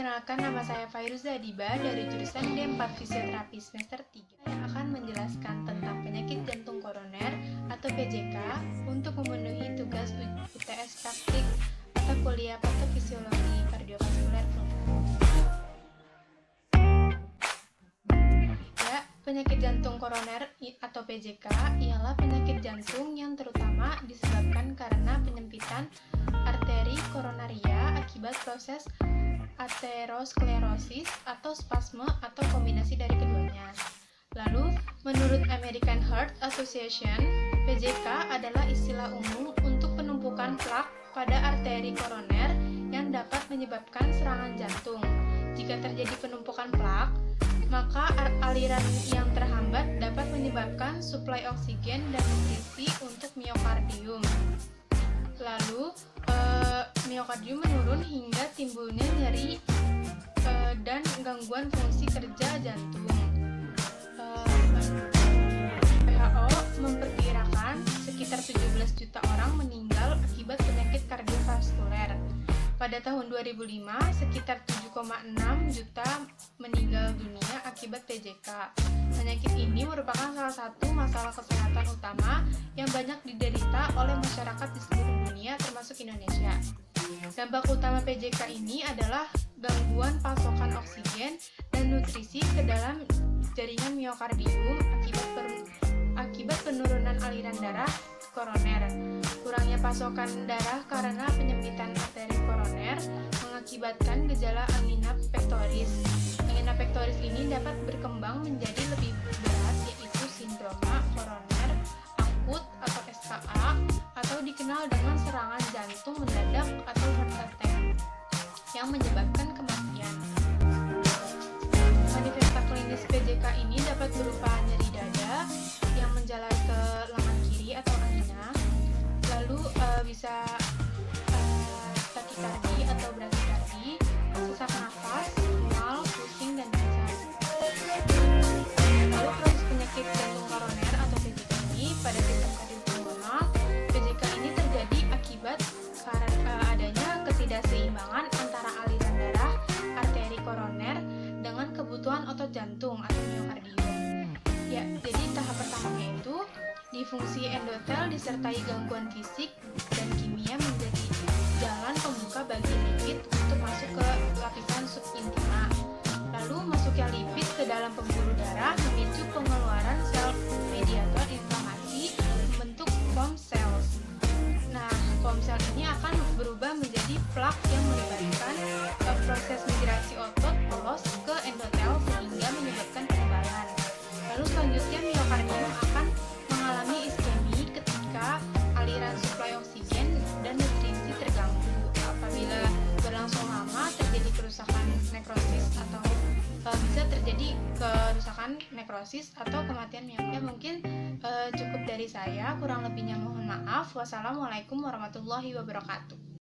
Perkenalkan, nama saya Fairuza Diba dari jurusan D4 Fisioterapi semester 3 yang akan menjelaskan tentang penyakit jantung koroner atau PJK untuk memenuhi tugas UTS praktik atau kuliah patofisiologi kardiovaskuler. Ya, penyakit jantung koroner atau PJK ialah penyakit jantung yang terutama disebabkan karena penyempitan arteri koronaria akibat proses aterosklerosis atau spasme atau kombinasi dari keduanya. Lalu, menurut American Heart Association, PJK adalah istilah umum untuk penumpukan plak pada arteri koroner yang dapat menyebabkan serangan jantung. Jika terjadi penumpukan plak, maka aliran yang terhambat dapat menyebabkan suplai oksigen dan nutrisi untuk miokardium. Lalu, miokardium menurun hingga timbulnya nyeri dan gangguan fungsi kerja jantung. WHO memperkirakan sekitar 17 juta orang meninggal akibat penyakit kardiovaskuler. Pada tahun 2005, sekitar 7,6 juta meninggal dunia akibat PJK. Penyakit ini merupakan salah satu masalah kesehatan utama yang banyak diderita oleh masyarakat di seluruh dunia, termasuk Indonesia. Dampak utama PJK ini adalah gangguan pasokan oksigen dan nutrisi ke dalam jaringan miokardium akibat penurunan aliran darah koroner. Kurangnya pasokan darah karena penyempitan arteri koroner mengakibatkan gejala angina pectoris. Angina pectoris ini dapat berkembang menjadi lebih berat, yaitu sindroma koroner akut atau SKA, atau dikenal dengan serangan jantung mendadak atau heart attack yang menyebabkan kematian. Manifesta klinis PJK ini dapat berupa nyeri dada yang menjalar ke lengan kiri atau angina, lalu bisa takikardi atau bradikardi, sesak nafas, mual, pusing, dan pingsan. Lalu proses penyakit jantung koroner atau PJK ini pada sistem kardiopulmoner. PJK ini terjadi akibat adanya ketidakseimbangan antara aliran darah arteri koroner dengan kebutuhan otot jantung atau miokardium. Ya, jadi tahap pertamanya itu disfungsi endotel disertai gangguan fisik dan kimia menjadi jalan pembuka bagi lipid untuk masuk ke lapisan subintima. Lalu masuknya lipid ke dalam pembuluh darah memicu pengeluaran sel mediator inflamasi membentuk foam cells. Nah, foam cell ini akan berubah menjadi plak yang melibatkan proses migrasi otot polos ke endotel sehingga menyebabkan penebalan. Lalu selanjutnya miokardium akan mengalami iskemi ketika aliran suplai oksigen dan nutrisi terganggu. Apabila berlangsung lama terjadi kerusakan nekrosis atau bisa terjadi kerusakan nekrosis atau kematian miokard. Mungkin cukup dari saya, kurang lebihnya mohon maaf. Wassalamualaikum warahmatullahi wabarakatuh.